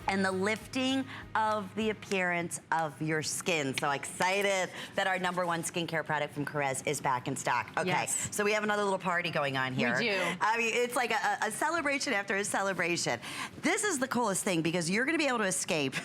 and the lifting of the appearance of your skin. So excited that our #1 skincare product from Korres is back in stock. Okay, yes. So we have another little party going on here. We do. I mean, it's like a celebration after a celebration. This is the coolest thing because you're gonna be able to escape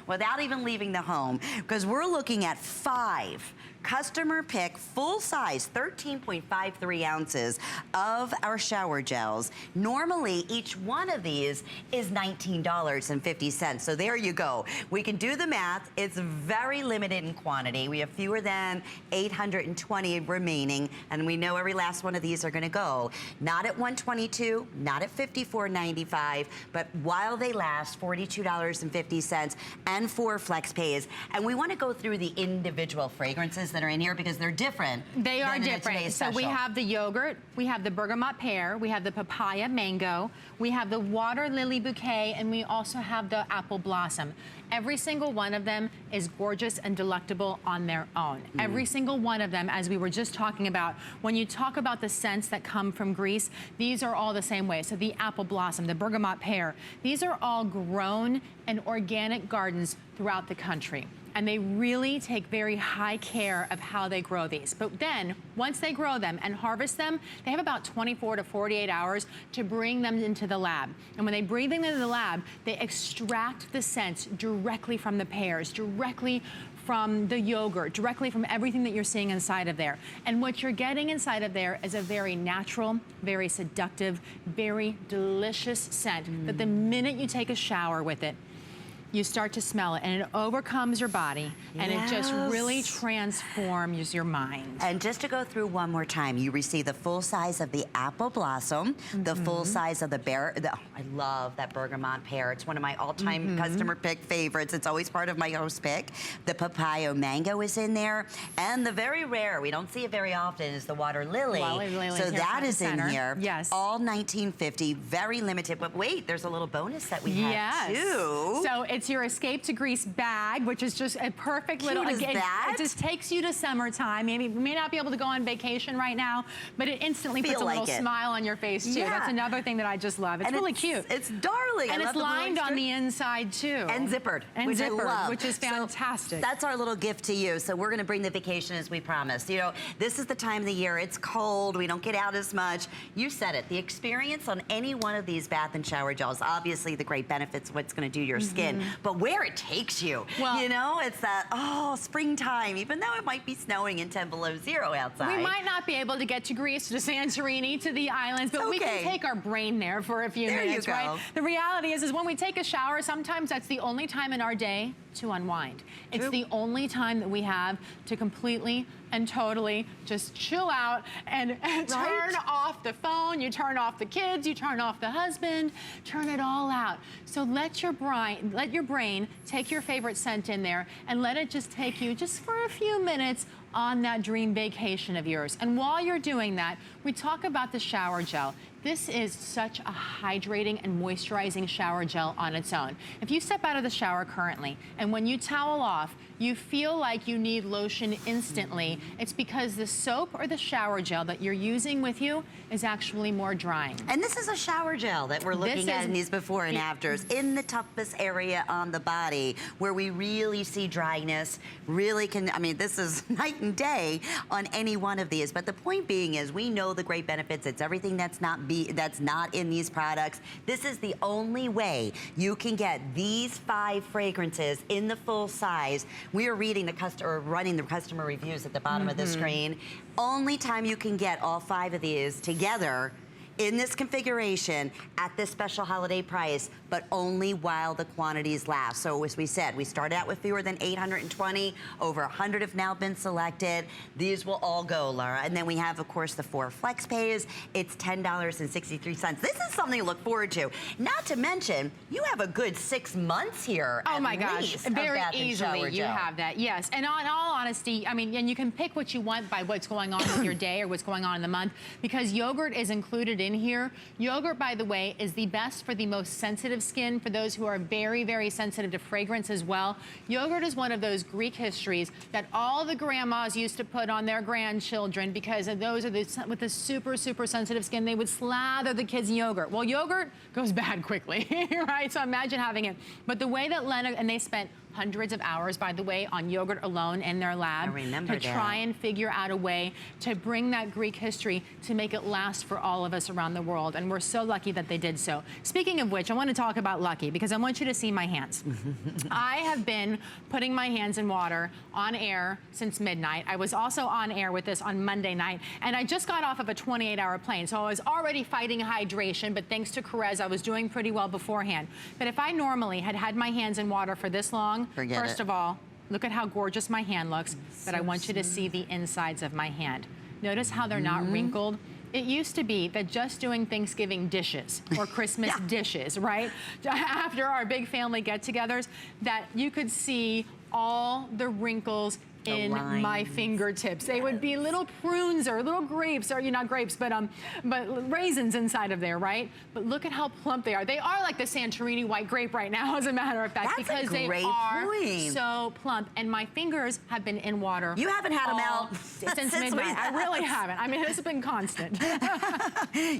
without even leaving the home, because we're looking at 5 customer pick, full size, 13.53 ounces of our shower gels. Normally, each one of these is $19.50. So there you go. We can do the math. It's very limited in quantity. We have fewer than 820 remaining, and we know every last one of these are gonna go. Not at $122, not at $54.95, but while they last, $42.50 and 4 flex pays. And we wanna go through the individual fragrances that are in here because they're different. They are different. So we have the yogurt, we have the bergamot pear, we have the papaya mango, we have the water lily bouquet, and we also have the apple blossom. Every single one of them is gorgeous and delectable on their own. Every single one of them, as we were just talking about, when you talk about the scents that come from Greece, these are all the same way. So the apple blossom, the bergamot pear, these are all grown in organic gardens throughout the country. And they really take very high care of how they grow these. But then, once they grow them and harvest them, they have about 24 to 48 hours to bring them into the lab. And when they bring them into the lab, they extract the scents directly from the pears, directly from the yogurt, directly from everything that you're seeing inside of there. And what you're getting inside of there is a very natural, very seductive, very delicious scent that the minute you take a shower with it, you start to smell it, and it overcomes your body, and it just really transforms your mind. And just to go through one more time, you receive the full size of the apple blossom, the full size of the bear. I love that bergamot pear. It's one of my all-time customer pick favorites. It's always part of my host pick. The papaya mango is in there, and the very rare, we don't see it very often, is the water lily. So that is in here. Yes. All $19.50, very limited. But wait, there's a little bonus that we have too. So it's your Escape to Greece bag, which is just a perfect little, it just takes you to summertime. Maybe you may not be able to go on vacation right now, but it instantly puts a little smile on your face too. That's another thing that I just love. It's really cute. It's darling. And it's lined on the inside too. And zippered, which I love. Which is fantastic. So that's our little gift to you. So we're gonna bring the vacation as we promised. You know, this is the time of the year, it's cold, we don't get out as much. You said it, the experience on any one of these bath and shower gels, obviously the great benefits, what's gonna do to your skin, but where it takes you. Well, you know, it's that, springtime, even though it might be snowing and 10 below 0 outside. We might not be able to get to Greece, to Santorini, to the islands, but we can take our brain there for a few minutes, right? The reality is when we take a shower, sometimes that's the only time in our day to unwind. It's the only time that we have to completely and totally just chill out and turn off the phone, you turn off the kids, you turn off the husband, turn it all out. So let your brain take your favorite scent in there and let it just take you just for a few minutes on that dream vacation of yours. And while you're doing that, we talk about the shower gel. This is such a hydrating and moisturizing shower gel on its own. If you step out of the shower currently and when you towel off, you feel like you need lotion instantly, it's because the soap or the shower gel that you're using with you is actually more drying. And this is a shower gel that we're looking at in these before and afters in the toughest area on the body where we really see dryness, really can, I mean, this is night and day on any one of these. But the point being is we know the great benefits. It's everything that's not in these products. This is the only way you can get these 5 fragrances in the full size. We are reading running the customer reviews at the bottom of the screen. Only time you can get all 5 of these together in this configuration at this special holiday price, but only while the quantities last. So as we said, we started out with fewer than 820, over 100 have now been selected. These will all go, Laura. And then we have, of course, the 4 flex pays. It's $10.63. This is something to look forward to. Not to mention, you have a good 6 months here. Oh my gosh, very easily you have that, yes. And in all honesty, I mean, and you can pick what you want by what's going on with your day or what's going on in the month, because yogurt is included in here. Yogurt, by the way, is the best for the most sensitive skin, for those who are very, very sensitive to fragrance as well. Yogurt is one of those Greek histories that all the grandmas used to put on their grandchildren because those are with the super, super sensitive skin. They would slather the kids in yogurt. Well, yogurt goes bad quickly, right? So imagine having it. But the way that Lena, and they spent hundreds of hours, by the way, on yogurt alone in their lab to try and figure out a way to bring that Greek history to make it last for all of us around the world. And we're so lucky that they did so. Speaking of which, I want to talk about lucky because I want you to see my hands. I have been putting my hands in water on air since midnight. I was also on air with this on Monday night, and I just got off of a 28-hour plane, so I was already fighting hydration, but thanks to Korres, I was doing pretty well beforehand. But if I normally had my hands in water for this long, first of all, look at how gorgeous my hand looks, but I want you to see the insides of my hand. Notice how they're not wrinkled. It used to be that just doing Thanksgiving dishes or Christmas dishes, right? After our big family get-togethers, that you could see all the wrinkles in my fingertips. They would be little prunes or little grapes, or not grapes, but raisins inside of there, right? But look at how plump they are. They are like the Santorini white grape right now, as a matter of fact, because they are so plump. And my fingers have been in water. You haven't had them out since midnight. I really haven't. I mean, it's been constant.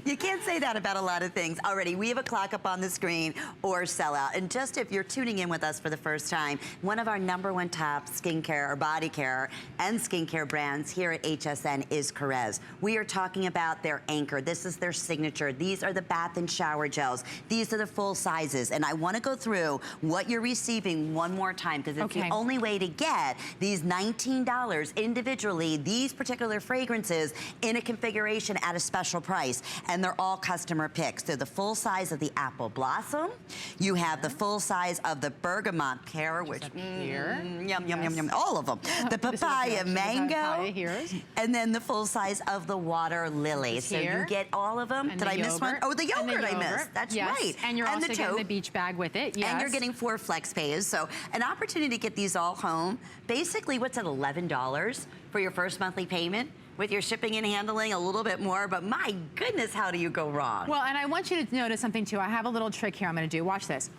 You can't say that about a lot of things. Already, we have a clock up on the screen or sellout. And just if you're tuning in with us for the first time, one of our #1 top skincare or body care and skincare brands here at HSN is Korres. We are talking about their anchor. This is their signature. These are the bath and shower gels. These are the full sizes. And I want to go through what you're receiving one more time because it's the only way to get these $19 individually, these particular fragrances in a configuration at a special price. And they're all customer picks. They're the full size of the Apple Blossom. You have the full size of the Bergamot Pear, which yum, yum, yum, yum, all of them. The papaya mango, and then the full size of the water lily. So you get all of them. Did I miss one? Oh, the yogurt I missed. That's right. And you're also getting the beach bag with it. And you're getting 4 flex pays. So an opportunity to get these all home. Basically, what's at $11 for your first monthly payment? With your shipping and handling, a little bit more, but my goodness, how do you go wrong? Well, and I want you to notice something too. I have a little trick here I'm gonna do. Watch this.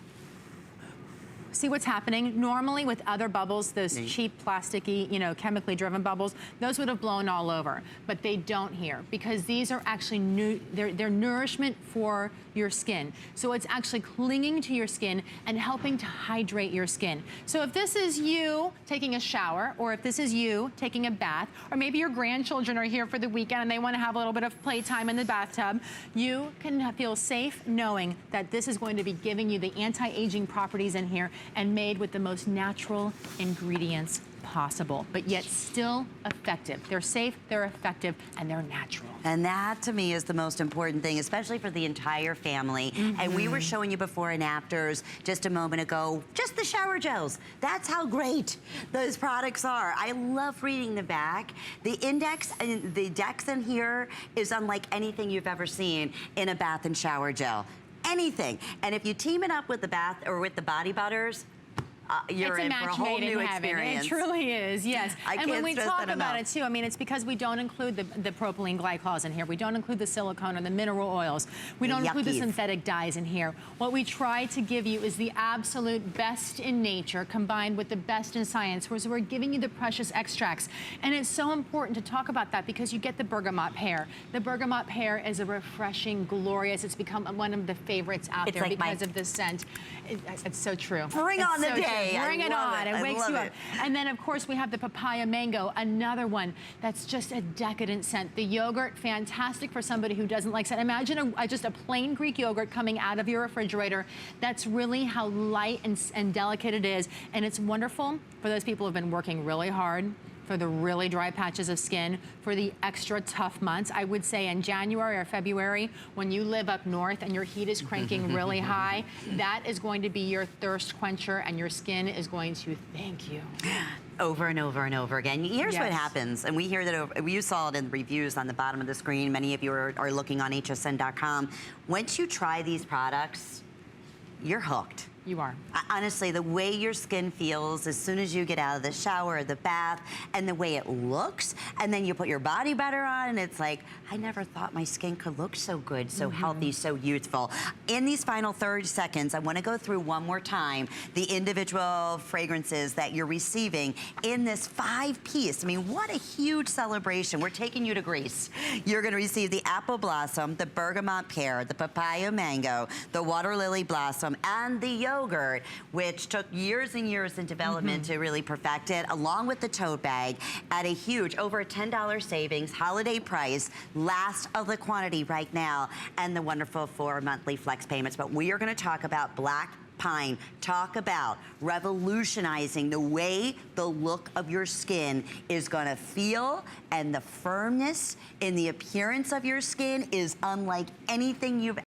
See what's happening? Normally with other bubbles, those cheap plasticky, chemically driven bubbles, those would have blown all over, but they don't here because these are actually they're nourishment for your skin. So it's actually clinging to your skin and helping to hydrate your skin. So if this is you taking a shower, or if this is you taking a bath, or maybe your grandchildren are here for the weekend and they want to have a little bit of playtime in the bathtub, you can feel safe knowing that this is going to be giving you the anti-aging properties in here and made with the most natural ingredients possible, but yet still effective. They're safe, they're effective, and they're natural. And that, to me, is the most important thing, especially for the entire family. And we were showing you before and afters just a moment ago, just the shower gels. That's how great those products are. I love reading the back. The index and the dex in here is unlike anything you've ever seen in a bath and shower gel. Anything. And if you team it up with the bath or with the body butters, you're in for a whole new experience. It truly is, yes. And when we talk about it too, I mean, it's because we don't include the propylene glycols in here. We don't include the silicone or the mineral oils. We don't include the synthetic dyes in here. What we try to give you is the absolute best in nature combined with the best in science, whereas we're giving you the precious extracts. And it's so important to talk about that because you get the bergamot pear. The bergamot pear is a refreshing, glorious, it's become one of the favorites out there because of the scent. It's so true. Bring on the day. Bring it on. It wakes you up. And then, of course, we have the papaya mango, another one that's just a decadent scent. The yogurt, fantastic for somebody who doesn't like scent. Imagine just a plain Greek yogurt coming out of your refrigerator. That's really how light and delicate it is. And it's wonderful for those people who have been working really hard, for the really dry patches of skin, for the extra tough months. I would say in January or February, when you live up north and your heat is cranking really high, that is going to be your thirst quencher and your skin is going to thank you. Over and over and over again. Here's what happens, and we hear that you saw it in the reviews on the bottom of the screen. Many of you are looking on hsn.com. Once you try these products, you're hooked. You are. Honestly, the way your skin feels as soon as you get out of the shower or the bath, and the way it looks, and then you put your body butter on, and it's like, I never thought my skin could look so good, so healthy, so youthful. In these final 30 seconds, I want to go through one more time the individual fragrances that you're receiving in this 5-piece. I mean, what a huge celebration. We're taking you to Greece. You're going to receive the apple blossom, the bergamot pear, the papaya mango, the water lily blossom, and the yogurt, which took years and years in development to really perfect it, along with the tote bag at a huge, over a $10 savings, holiday price, last of the quantity right now, and the wonderful 4 monthly flex payments. But we are going to talk about Black Pine, talk about revolutionizing the way the look of your skin is going to feel, and the firmness in the appearance of your skin is unlike anything you've